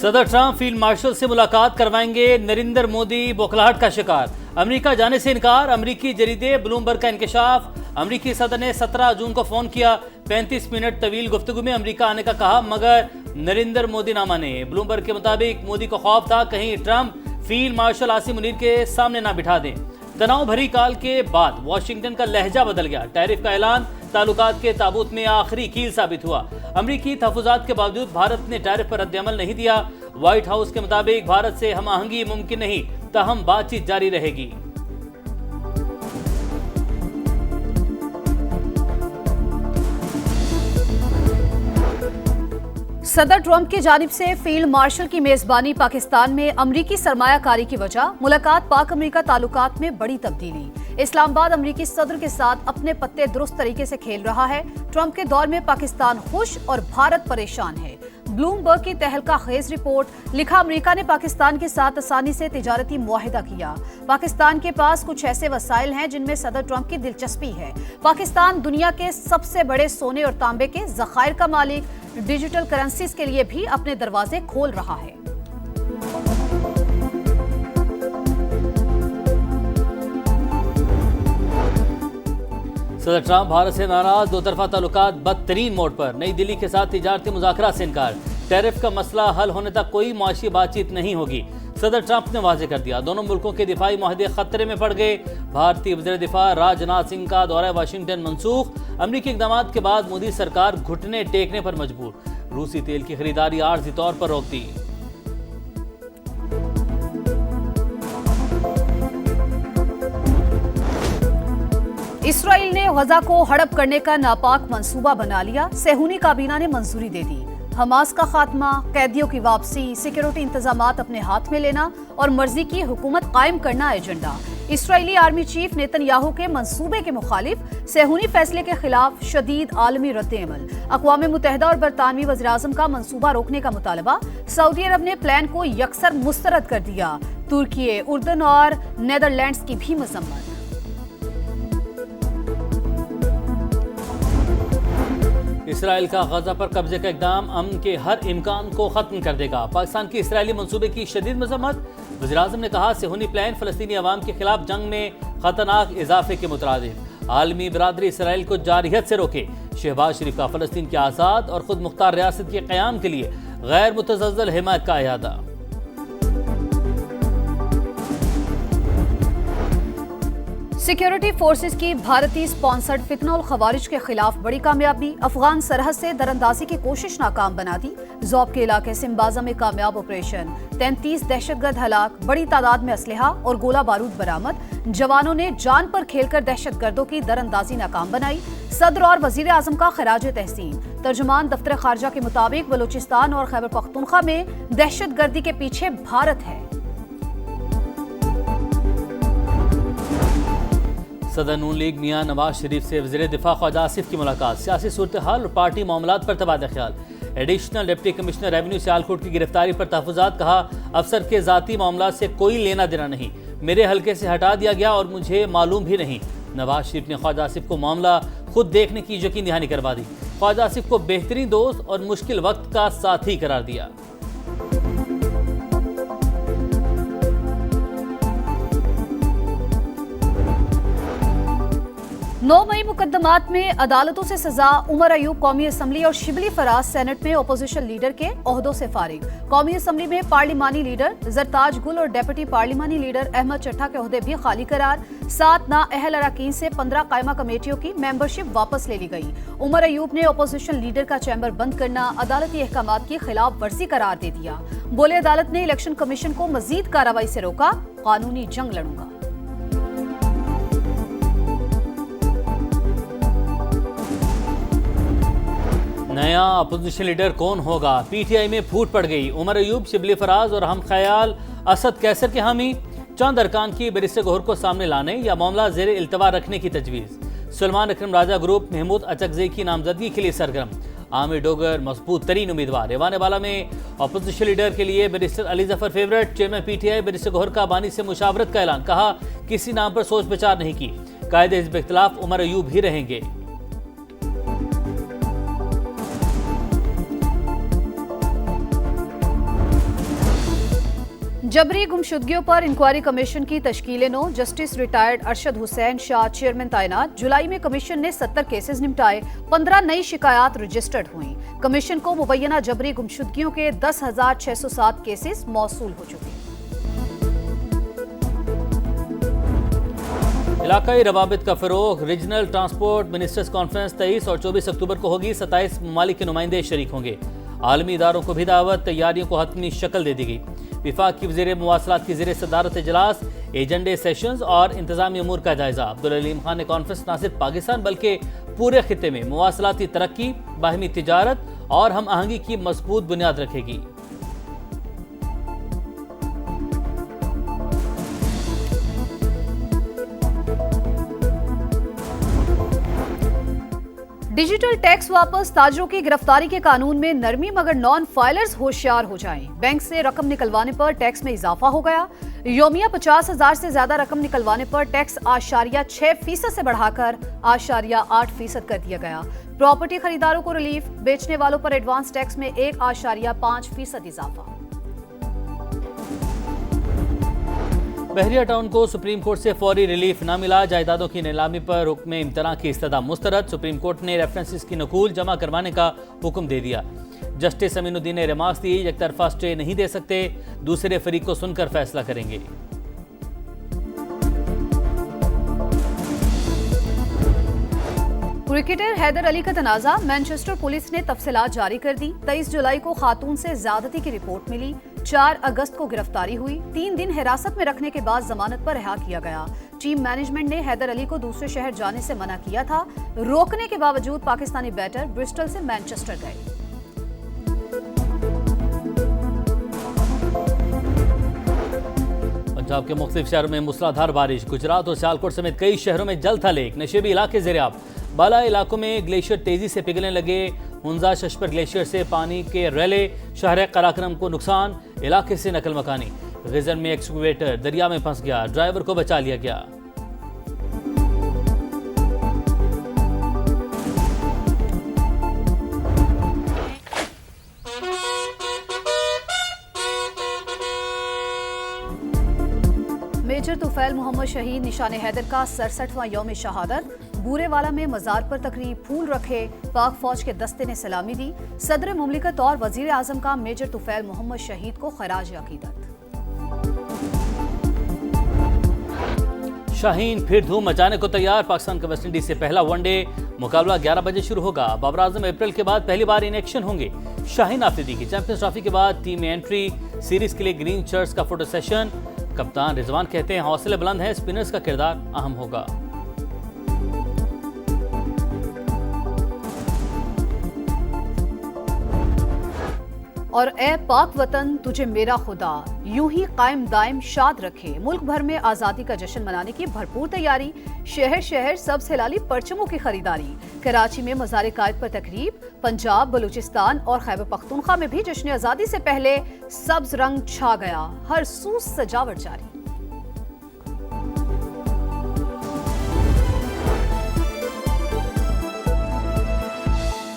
सदर Trump field marshal से मुलाकात करवाएंगे। नरेंद्र मोदी बौखलाहट का शिकार, अमेरिका जाने से इनकार। अमेरिकी जरीदे ब्लूमबर्ग का इंकशाफ। अमेरिकी सदर ने 17 जून को फोन किया। 35 मिनट तवील गुफ्तगू में अमेरिका आने का कहा, मगर नरेंद्र मोदी ना माने। ब्लूमबर्ग के मुताबिक मोदी को खौफ था कहीं Trump field marshal Asim Munir के सामने ना बिठा दें। तनाव भरी काल के बाद वॉशिंगटन का लहजा बदल गया। टैरिफ का ऐलान ताल्लुकात के ताबूत में आखिरी कील साबित हुआ। अमरीकी तहफुजात के बावजूद भारत ने टैरिफ पर रद्दअमल नहीं दिया। व्हाइट हाउस के मुताबिक भारत से हम आहंगी मुमकिन नहीं, ताहम बातचीत जारी रहेगी। सदर ट्रंप की जानिब से फील्ड मार्शल की मेजबानी पाकिस्तान में अमरीकी सरमायाकारी की वजह। मुलाकात पाक अमरीका ताल्लुकात में बड़ी तब्दीली। इस्लामाबाद अमरीकी सदर के साथ अपने पत्ते दुरुस्त तरीके से खेल रहा है। ट्रंप के दौर में पाकिस्तान खुश और भारत परेशान है। ब्लूमबर्ग की तहलका खेज रिपोर्ट। लिखा, अमेरिका ने पाकिस्तान के साथ आसानी से तिजारती मुआहिदा किया। पाकिस्तान के पास कुछ ऐसे वसाइल हैं जिनमें सदर ट्रंप की दिलचस्पी है। पाकिस्तान दुनिया के सबसे बड़े सोने और तांबे के जखायर का मालिक, डिजिटल करेंसीज के लिए भी अपने दरवाजे खोल रहा है। सदर ट्रंप भारत से नाराज। दो तरफा ताल्लुकात बदतरीन मोड़ पर। नई दिल्ली के साथ तिजारती मुज़ाकरात से इनकार। टैरिफ का मसला हल होने तक कोई मुआशी बातचीत नहीं होगी, सदर ट्रंप ने वाज़ेह कर दिया। दोनों मुल्कों के दिफाई मुआहदे खतरे में पड़ गए। भारतीय वज़ीर दिफा राजनाथ सिंह का दौरा वाशिंगटन मनसूख। अमरीकी इक़दामात के बाद मोदी सरकार घुटने टेकने पर मजबूर। रूसी तेल की खरीदारी आर्जी तौर पर रोक दी। इसराइल ने गजा को हड़प करने का नापाक मंसूबा बना लिया। सेहूनी काबीना ने मंजूरी दे दी। हमास का खात्मा, कैदियों की वापसी, सिक्योरिटी इंतजामात अपने हाथ में लेना और मर्जी की हुकूमत कायम करना agenda. Israeli army chief Netanyahu के मंसूबे के मुखालिफ सेहूनी फैसले के खिलाफ शदीद आलमी रद्द-ए-अमल। अक़वाम मुत्तहिदा और बरतानवी वज़ीर-ए-आज़म का मंसूबा रोकने का मुतालबा। सऊदी अरब ने प्लान को यकसर मुस्तरद कर दिया। तुर्की, उर्दन और नीदरलैंड्स की भी मजम्मत। इसराइल का गजा पर कब्जे का इक़दाम अमन के हर इम्कान को खत्म कर देगा। पाकिस्तान की इसराइली मंसूबे की शदीद मजम्मत। वज़ीर-ए-आज़म ने कहा, सेहूनी प्लान फ़लस्तीनी अवाम के खिलाफ जंग में खतरनाक इजाफे के मुतरादिफ। आलमी बरादरी इसराइल को जारहियत से रोके। शहबाज शरीफ का फ़लस्तीन की आज़ाद और खुद मुख्तार रियासत के क़याम के लिए गैर मुतज़ल्ज़ल हिमायत का इरादा। सिक्योरिटी फोर्सेस की भारतीय स्पॉन्सर्ड फितनोल खवारिज के खिलाफ बड़ी कामयाबी। अफगान सरहद से दरअंदाजी की कोशिश नाकाम बना दी। ज़ौब के इलाके सिम्बाजा में कामयाब ऑपरेशन। 33 दहशतगर्द हलाक। बड़ी तादाद में असलहा और गोला बारूद बरामद। जवानों ने जान पर खेलकर दहशतगर्दों की दरअंदाजी नाकाम बनाई। सदर और वजीर आजम का खराज तहसीन। तर्जुमान दफ्तर खारजा के मुताबिक बलूचिस्तान और खैबर पख्तूनख्वा में दहशतगर्दी के पीछे भारत है। सदर नून लीग मियां नवाज शरीफ से वज़ीर दिफा ख्वाजा आसिफ की मुलाकात। सियासी सूरत हाल और पार्टी मामलात पर तबादला ख्याल। Additional deputy commissioner revenue Sialkot की गिरफ्तारी पर तहफ़्फ़ुज़ात। कहा, अफसर के ज़ाती मामलात से कोई लेना देना नहीं, मेरे हल्के से हटा दिया गया और मुझे मालूम भी नहीं। नवाज शरीफ ने ख्वाजा आसिफ को मामला खुद देखने की यकीन दहानी करवा दी। ख्वाजा आसिफ को बेहतरीन दोस्त और मुश्किल वक्त का साथी करार दिया। 9 मई मुकदमात में अदालतों से सजा। उमर अयूब कौमी असम्बली और शिबली फराज सेनेट में अपोजिशन लीडर के ओहदों से फारिग। कौमी असम्बली में पार्लिमानी लीडर जरताज गुल और डेप्यूटी पार्लिमानी लीडर अहमद चट्टा के ओहदे भी खाली करार। 7 नाअहल अरकान से 15 कायमा कमेटियों की मेंबरशिप वापस ले ली गई। उमर अयूब ने अपोजिशन लीडर का चैम्बर बंद करना अदालती अहकामात की खिलाफ वर्जी करार दे दिया। बोले, अदालत ने इलेक्शन कमीशन को मजीद कार्रवाई से रोका, कानूनी जंग लड़ूंगा। नया अपोजिशन लीडर कौन होगा? पीटीआई में फूट पड़ गई। उमर अयूब, शिबली फराज और हम ख्याल असद कैसर के हामी। चंद अरकान की बैरिस्टर गौहर को सामने लाने या मामला जेर इल्तवा रखने की तजवीज़। सलमान अकरम राजा ग्रुप महमूद अचकज़ई की नामजदगी के लिए सरगर्म। आमिर डोगर मजबूत तरीन उम्मीदवार। एवान बाला में अपोजिशन लीडर के लिए barrister Ali Zafar favourite. Chairman PTI barrister Gohar का बानी से मुशावरत का ऐलान। कहा, किसी नाम पर सोच विचार नहीं की। कायदे हिज़्ब इख्तिलाफ उमर अयूब ही रहेंगे। जबरी गुमशुदगियों पर इंक्वायरी कमीशन की तश्कील नो। Justice retired Arshad Hussain Shah chairman तैनात। जुलाई में कमीशन ने 70 केसेस निपटाए, 15 नई शिकायत रजिस्टर्ड हुई। कमीशन को मुबैना जबरी गुमशुदगियों के 10,607 केसेस मौसूल हो चुके हैं। इलाकाई रवाबित का फरोग। रीजनल ट्रांसपोर्ट मिनिस्टर्स कॉन्फ्रेंस 23 और 24 अक्टूबर को होगी। 27 ममालिक के नुमाइंदे शरीक होंगे। आलमी इदारों को भी दावत। तैयारियों को हतमी शक्ल दे दी गई। विफाक की वज़ीर मवासलात की ज़ेर सदारत इजलास, एजेंडे सेशंस और इंतजामी अमूर का जायजा। अब्दुल अलीम खान ने कॉन्फ्रेंस न सिर्फ पाकिस्तान बल्कि पूरे खित्ते में मवासलाती तरक्की, बाहमी तिजारत और हम आहंगी की मजबूत बुनियाद रखेगी। डिजिटल टैक्स वापस। ताजरों की गिरफ्तारी के कानून में नरमी, मगर नॉन फाइलर्स होशियार हो जाएं। बैंक से रकम निकलवाने पर टैक्स में इजाफा हो गया। योमिया 50,000 से ज्यादा रकम निकलवाने पर टैक्स 8.6% से बढ़ाकर 8.8% कर दिया गया। प्रॉपर्टी खरीदारों को रिलीफ, बेचने वालों पर एडवांस टैक्स में 1.5% इजाफा। बहरिया टाउन को सुप्रीम कोर्ट से फौरी रिलीफ न मिला। जायदादों की नीलामी पर हुक्म इम्तना की इस्तदा मुस्तरद। सुप्रीम कोर्ट ने रेफरेंसेस की नकूल जमा करवाने का हुक्म दे दिया। जस्टिस अमीनुद्दीन ने रिमार्क्स दी, एक तरफा स्टे नहीं दे सकते, दूसरे फरीक को सुनकर फैसला करेंगे। क्रिकेटर हैदर अली का तनाजा। मैनचेस्टर पुलिस ने तफसीलात जारी कर दी। 23 जुलाई को खातून से ज्यादती की रिपोर्ट मिली। 4 अगस्त को गिरफ्तारी हुई। 3 दिन हिरासत में रखने के बाद जमानत पर रिहा किया गया। टीम मैनेजमेंट ने हैदर अली को दूसरे शहर जाने से मना किया था। रोकने के बावजूद पाकिस्तानी बैटर ब्रिस्टल से मैनचेस्टर गए। पंजाब के मुख्तलिफ शहरों में मूसलाधार बारिश। गुजरात और सियालकोट समेत कई शहरों में जल था लेक। नशेबी इलाके ज़ेर-ए-आब। बाला इलाकों में ग्लेशियर तेजी से पिघलने लगे। हुंजा शशपर ग्लेशियर से पानी के रैले। शहर कराक्रम को नुकसान। इलाके से नकल मकानी। गिजर में एक्सकवेटर दरिया में फंस गया, ड्राइवर को बचा लिया गया। मेजर तुफैल मोहम्मद शहीद निशाने हैदर का 67वां यौम शहादत। बूरेवाला में मजार पर तकरीब, फूल रखे। पाक फौज के दस्ते ने सलामी दी। सदर मुमलिकत और वजीर आजम का मेजर तुफैल मोहम्मद शहीद को खराज अकीदत। शाहीन फिर धूम मचाने को तैयार। पाकिस्तान का वेस्ट इंडीज से पहला वनडे मुकाबला 11 बजे शुरू होगा। बाबर आजम अप्रैल के बाद पहली बार इन एक्शन होंगे। शाहीन आफरीदी की चैंपियंस ट्रॉफी के बाद टीम में एंट्री। सीरीज के लिए ग्रीन शर्ट्स का फोटो सेशन। कप्तान रिजवान कहते हैं हौसले बुलंद हैं, स्पिनर्स का किरदार अहम होगा। और ए पाक वतन तुझे मेरा खुदा यूं ही कायम दायम शाद रखे। मुल्क भर में आज़ादी का जश्न मनाने की भरपूर तैयारी। शहर शहर सब्ज हिलाली परचमों की खरीदारी। कराची में मज़ार कायद पर तकरीब। पंजाब, बलूचिस्तान और खैबर पख्तूनख्वा में भी जश्न आज़ादी से पहले सब्ज रंग छा गया। हर सू सजावट जारी।